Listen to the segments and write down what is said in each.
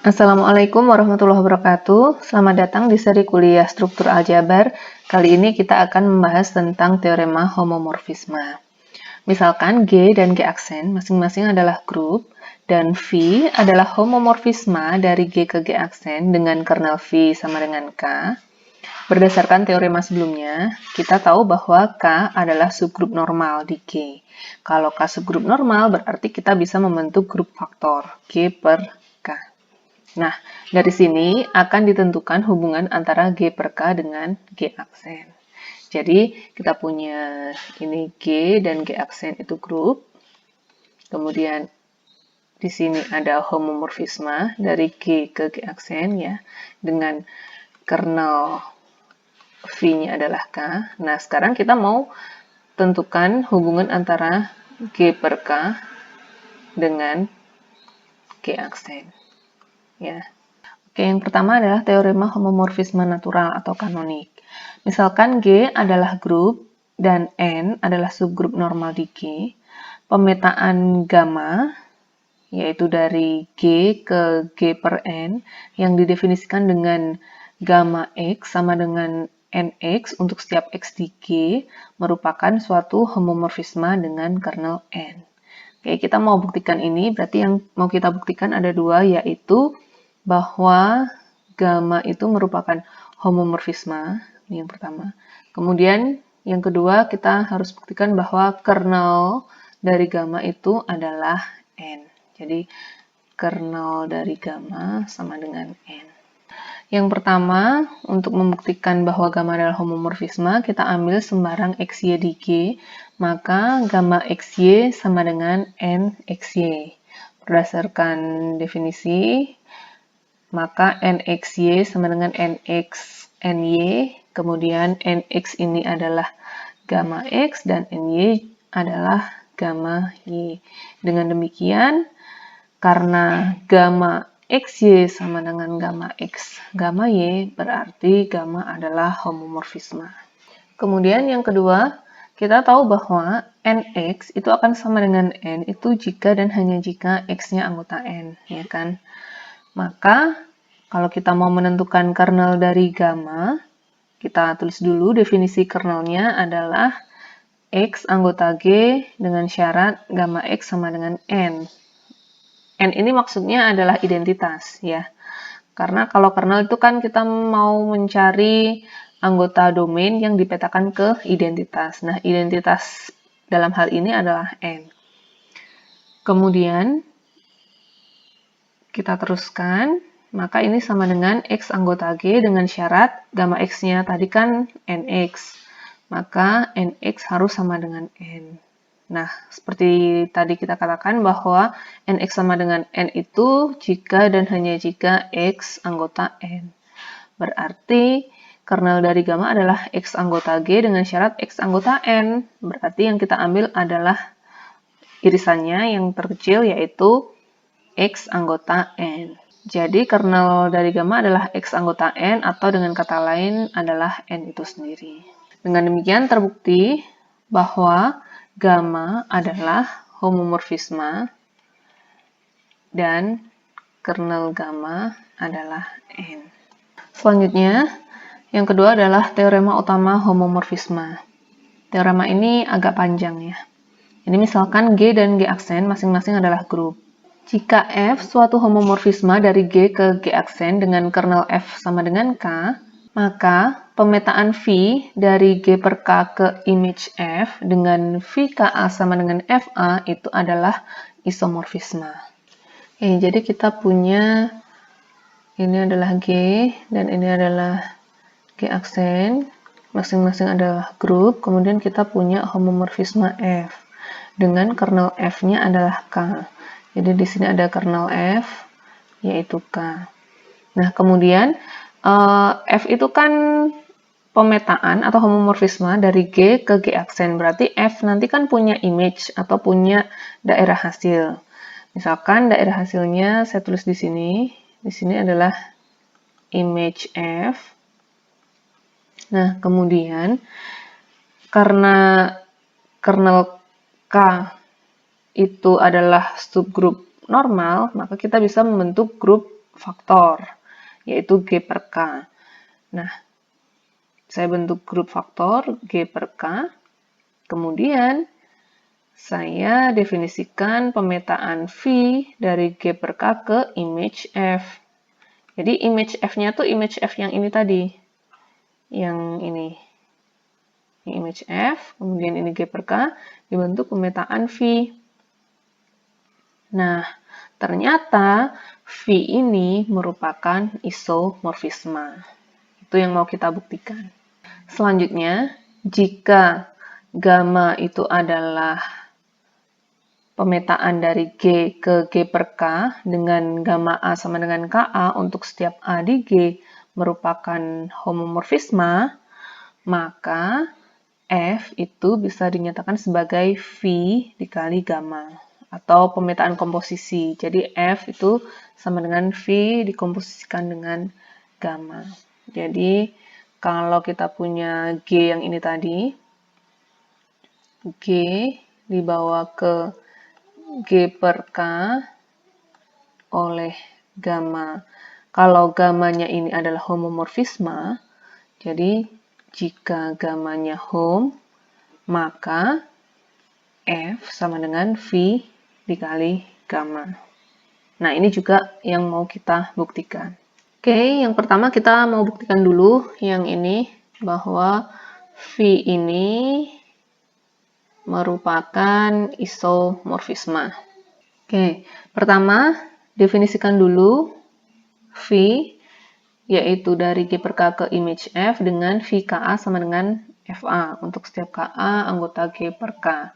Assalamualaikum warahmatullahi wabarakatuh. Selamat datang di seri kuliah struktur aljabar. Kali ini kita akan membahas tentang teorema homomorfisme. Misalkan G dan G aksen masing-masing adalah grup dan V adalah homomorfisme dari G ke G aksen dengan kernel V sama dengan K. Berdasarkan teorema sebelumnya, kita tahu bahwa K adalah subgrup normal di G. Kalau K subgrup normal berarti kita bisa membentuk grup faktor G per K. Nah, dari sini akan ditentukan hubungan antara G per K dengan G aksen. Jadi, kita punya ini G dan G aksen itu grup. Kemudian, di sini ada homomorfisme dari G ke G aksen ya, dengan kernel V-nya adalah K. Nah, sekarang kita mau tentukan hubungan antara G per K dengan G aksen. Ya. Oke, yang pertama adalah teorema homomorfisme natural atau kanonik. Misalkan G adalah grup dan N adalah subgrup normal di G. Pemetaan gamma, yaitu dari G ke G per N, yang didefinisikan dengan gamma X sama dengan Nx untuk setiap X di G, merupakan suatu homomorfisme dengan kernel N. Oke, kita mau buktikan ini, berarti yang mau kita buktikan ada dua, yaitu bahwa gamma itu merupakan homomorfisme, ini yang pertama. Kemudian yang kedua kita harus buktikan bahwa kernel dari gamma itu adalah N. Jadi kernel dari gamma sama dengan N. Yang pertama, untuk membuktikan bahwa gamma adalah homomorfisme, kita ambil sembarang XY di G, maka gamma XY sama dengan NXY. Berdasarkan definisi, maka NXY sama dengan NX NY, kemudian NX ini adalah gamma X dan NY adalah gamma Y. Dengan demikian, karena gamma XY sama dengan gamma X, gamma Y, berarti gamma adalah homomorfisme. Kemudian yang kedua, kita tahu bahwa NX itu akan sama dengan N itu jika dan hanya jika X-nya anggota N, ya kan? Maka, kalau kita mau menentukan kernel dari gamma, kita tulis dulu definisi kernelnya adalah X anggota G dengan syarat gamma X sama dengan N. N ini maksudnya adalah identitas, ya. Karena kalau kernel itu kan kita mau mencari anggota domain yang dipetakan ke identitas. Nah, identitas dalam hal ini adalah N. Kemudian, kita teruskan, maka ini sama dengan X anggota G dengan syarat gamma X-nya tadi kan NX. Maka NX harus sama dengan N. Nah, seperti tadi kita katakan bahwa NX sama dengan N itu jika dan hanya jika X anggota N. Berarti kernel dari gamma adalah X anggota G dengan syarat X anggota N. Berarti yang kita ambil adalah irisannya yang terkecil yaitu X anggota N. Jadi kernel dari gamma adalah X anggota N atau dengan kata lain adalah N itu sendiri. Dengan demikian terbukti bahwa gamma adalah homomorfisme dan kernel gamma adalah N. Selanjutnya, yang kedua adalah teorema utama homomorfisme. Teorema ini agak panjang ya. Ini misalkan G dan G aksen masing-masing adalah grup. Jika F suatu homomorfisme dari G ke G aksen dengan kernel F sama dengan K, maka pemetaan V dari G per K ke image F dengan VKA sama dengan FA itu adalah isomorfisme. Jadi kita punya ini adalah G dan ini adalah G aksen, masing-masing adalah grup, kemudian kita punya homomorfisme F dengan kernel F-nya adalah K. Jadi di sini ada kernel F yaitu K. Nah, kemudian F itu kan pemetaan atau homomorfisme dari G ke G aksen. Berarti F nanti kan punya image atau punya daerah hasil. Misalkan daerah hasilnya saya tulis di sini. Di sini adalah image F. Nah, kemudian karena kernel K itu adalah subgrup normal, maka kita bisa membentuk grup faktor, yaitu G per K. Nah, saya bentuk grup faktor G per K, kemudian saya definisikan pemetaan V dari G per K ke image F. Jadi image F-nya tuh image F yang ini tadi. Yang ini. Ini image F, kemudian ini G per K, dibentuk pemetaan V. Nah, ternyata V ini merupakan isomorfisme. Itu yang mau kita buktikan. Selanjutnya, jika gamma itu adalah pemetaan dari G ke G per K dengan gamma A sama dengan KA untuk setiap A di G merupakan homomorfisme, maka F itu bisa dinyatakan sebagai V dikali gamma atau pemetaan komposisi. Jadi F itu sama dengan V dikomposisikan dengan gamma. Jadi kalau kita punya G yang ini tadi, G dibawa ke G per K oleh gamma. Kalau gammanya ini adalah homomorfisme, jadi jika gammanya hom, maka F sama dengan V dikali gamma. Nah, ini juga yang mau kita buktikan. Oke, yang pertama kita mau buktikan dulu yang ini, bahwa V ini merupakan isomorfisme. Oke, pertama definisikan dulu V, yaitu dari G per K ke image F dengan VKA sama dengan FA untuk setiap KA anggota G per K.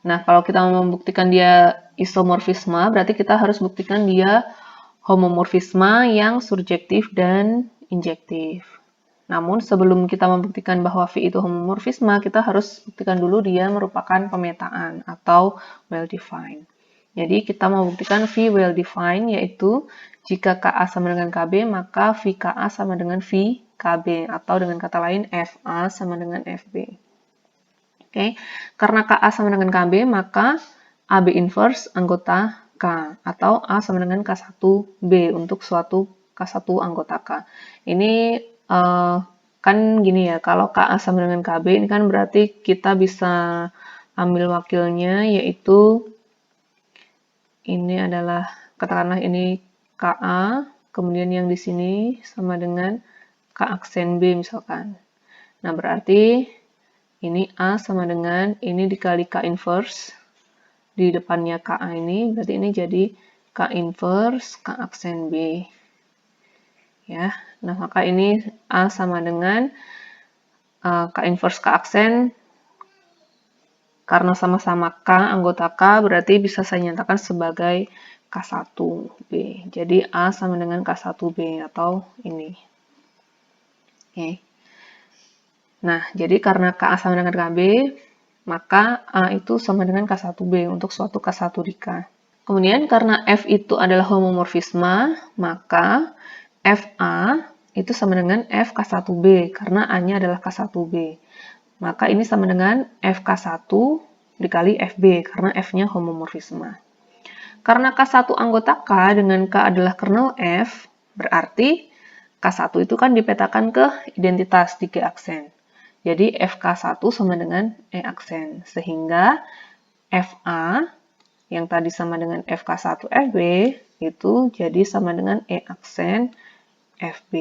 Nah, kalau kita mau membuktikan dia isomorfisme, berarti kita harus buktikan dia homomorfisme yang surjektif dan injektif. Namun, sebelum kita membuktikan bahwa V itu homomorfisme, kita harus buktikan dulu dia merupakan pemetaan atau well-defined. Jadi, kita mau buktikan V well-defined, yaitu jika KA sama dengan KB, maka VKA sama dengan VKB, atau dengan kata lain, FA sama dengan FB. Oke, karena KA sama dengan KB, maka AB inverse anggota K, atau A sama dengan K1B untuk suatu K1 anggota K. Ini kan gini ya, kalau KA sama dengan KB, ini kan berarti kita bisa ambil wakilnya, yaitu ini adalah, katakanlah ini KA, kemudian yang di sini sama dengan K aksen B misalkan. Nah, berarti ini A sama dengan ini dikali K inverse di depannya KA ini, berarti ini jadi K inverse K aksen B. Ya, nah maka ini A sama dengan K inverse K aksen, karena sama-sama K anggota K, berarti bisa saya nyatakan sebagai K1B. Jadi A sama dengan K1B atau ini. Oke. Nah, jadi karena KA sama dengan KB, maka A itu sama dengan K1B untuk suatu K1 di K. Kemudian karena F itu adalah homomorfisme, maka FA itu sama dengan FK1B, karena A-nya adalah K1B. Maka ini sama dengan FK1 dikali FB, karena F-nya homomorfisme. Karena K1 anggota K dengan K adalah kernel F, berarti K1 itu kan dipetakan ke identitas di G aksen. Jadi FK1 sama dengan E aksen, sehingga FA yang tadi sama dengan FK1 FB itu jadi sama dengan E aksen FB,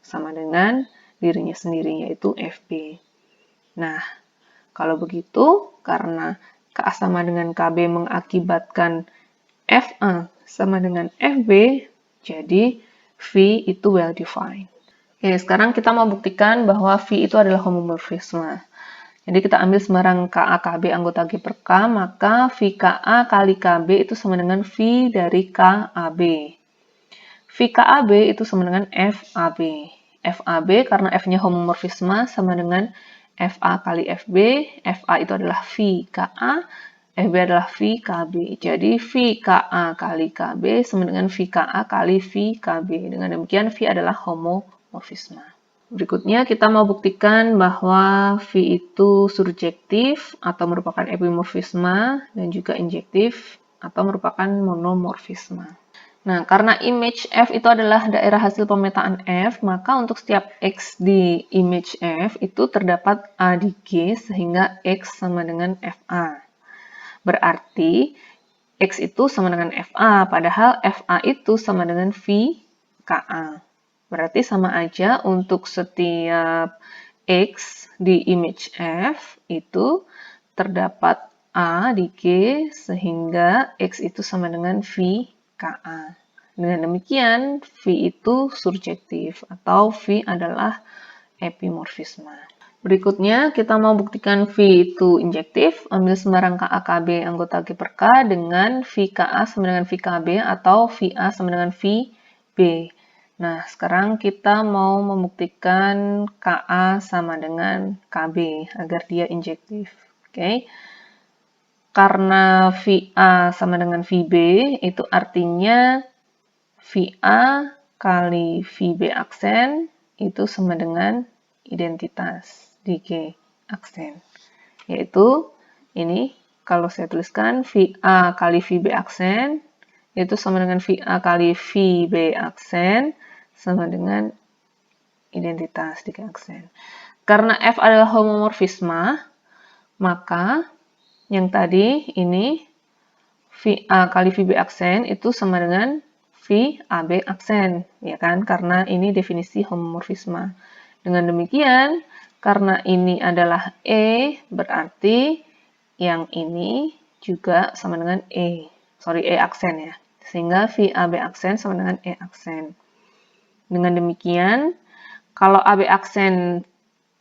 sama dengan dirinya sendiri yaitu FB. Nah, kalau begitu karena KA sama dengan KB mengakibatkan FA sama dengan FB, jadi V itu well-defined. Oke, sekarang kita mau buktikan bahwa V itu adalah homomorfisme. Jadi kita ambil sembarang KA KB anggota G per K, maka VKA kali KB itu sama dengan V dari KAB. VKAB itu sama dengan FAB. FAB karena F-nya homomorfisme sama dengan FA kali FB. FA itu adalah VKA, FB adalah VKB. Jadi VKA kali KB sama dengan VKA kali VKB. Dengan demikian V adalah homomorfisme. Berikutnya kita mau buktikan bahwa V itu surjektif atau merupakan epimorfisme dan juga injektif atau merupakan monomorfisme. Nah, karena image F itu adalah daerah hasil pemetaan F, maka untuk setiap X di image F itu terdapat A di G sehingga X sama dengan FA. Berarti X itu sama dengan FA, padahal FA itu sama dengan V KA. Berarti sama aja untuk setiap X di image F itu terdapat A di G sehingga X itu sama dengan V KA. Dengan demikian, V itu surjektif atau V adalah epimorfisme. Berikutnya, kita mau buktikan V itu injektif. Ambil sembarang KA-KB anggota G per K dengan VKA sama dengan VKB atau VA sama dengan VB. Nah, sekarang kita mau membuktikan KA sama dengan KB agar dia injektif. Oke. Karena VA sama dengan VB, itu artinya VA kali VB aksen itu sama dengan identitas di G aksen. Yaitu ini kalau saya tuliskan VA kali VB aksen itu sama dengan VA kali VB aksen sama dengan identitas di G aksen. Karena F adalah homomorfisme, maka yang tadi ini VA kali VB aksen itu sama dengan VAB aksen, ya kan? Karena ini definisi homomorfisme. Dengan demikian, karena ini adalah E, berarti yang ini juga sama dengan E. Sorry, E aksen ya. Sehingga VAB aksen sama dengan E aksen. Dengan demikian, kalau AB aksen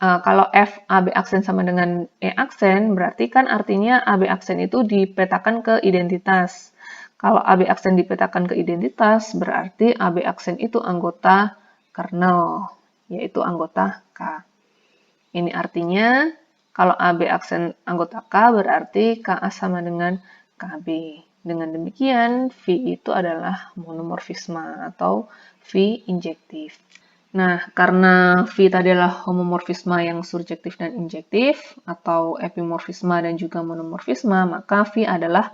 kalau F AB aksen sama dengan E aksen, berarti kan artinya AB aksen itu dipetakan ke identitas. Kalau AB aksen dipetakan ke identitas, berarti AB aksen itu anggota kernel, yaitu anggota K. Ini artinya, kalau AB aksen anggota K, berarti KA sama dengan KB. Dengan demikian, V itu adalah monomorfisme atau V injektif. Nah, karena V tadi adalah homomorfisme yang surjektif dan injektif, atau epimorfisme dan juga monomorfisme, maka V adalah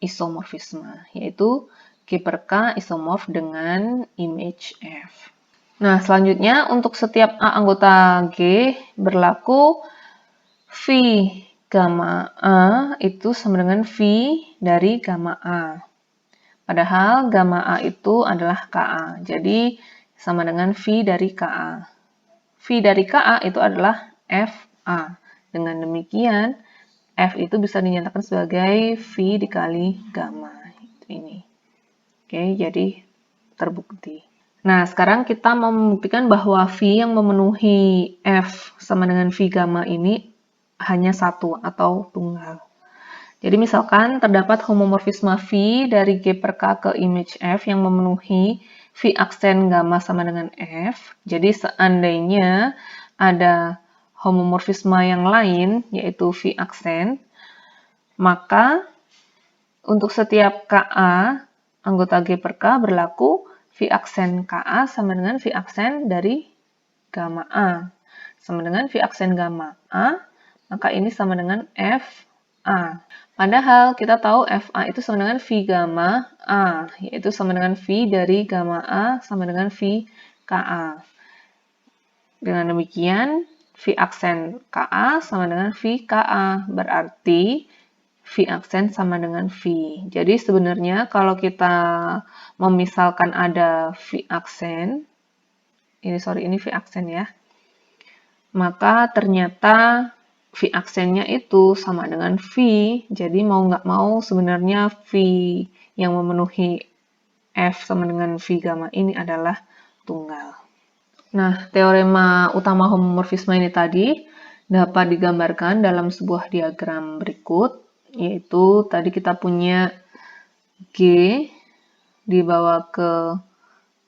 isomorfisme, yaitu G per K isomorf dengan image F. Nah, selanjutnya untuk setiap A anggota G berlaku V gamma A itu sama dengan V dari gamma A. Padahal gamma A itu adalah KA. Jadi, sama dengan V dari KA. V dari KA itu adalah FA. Dengan demikian, F itu bisa dinyatakan sebagai V dikali gamma. Ini. Oke, jadi terbukti. Nah, sekarang kita mau membuktikan bahwa V yang memenuhi F sama dengan V gamma ini hanya satu atau tunggal. Jadi misalkan terdapat homomorfisme V dari G per K ke image F yang memenuhi V aksen gamma sama dengan F. Jadi seandainya ada homomorfisme yang lain, yaitu V aksen, maka untuk setiap KA anggota G per K berlaku V aksen KA sama dengan V aksen dari gamma A. Sama dengan V aksen gamma A, maka ini sama dengan FA. Padahal kita tahu FA itu sama dengan V gamma A, yaitu sama dengan V dari gamma A sama dengan V KA. Dengan demikian, V aksen KA sama dengan V KA, berarti V aksen sama dengan V. Jadi sebenarnya kalau kita memisalkan ada V aksen, ini V aksen ya, maka ternyata V aksennya itu sama dengan V, jadi mau nggak mau sebenarnya V yang memenuhi F sama dengan V gamma ini adalah tunggal. Nah, teorema utama homomorfisme ini tadi dapat digambarkan dalam sebuah diagram berikut, yaitu tadi kita punya G dibawa ke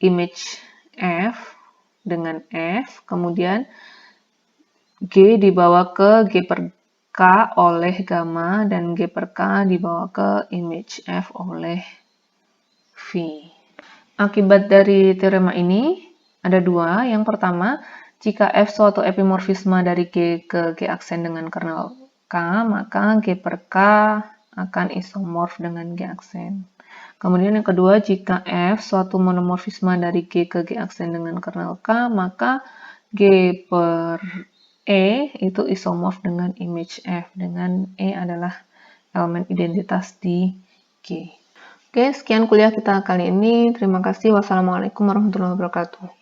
image F dengan F, kemudian G dibawa ke G per K oleh gamma, dan G per K dibawa ke image F oleh V. Akibat dari teorema ini ada dua. Yang pertama, jika F suatu epimorfisme dari G ke G aksen dengan kernel K, maka G per K akan isomorf dengan G aksen. Kemudian yang kedua, jika F suatu monomorfisme dari G ke G aksen dengan kernel K, maka G per E itu isomorf dengan image F, dengan E adalah elemen identitas di G. Oke, sekian kuliah kita kali ini. Terima kasih. Wassalamualaikum warahmatullahi wabarakatuh.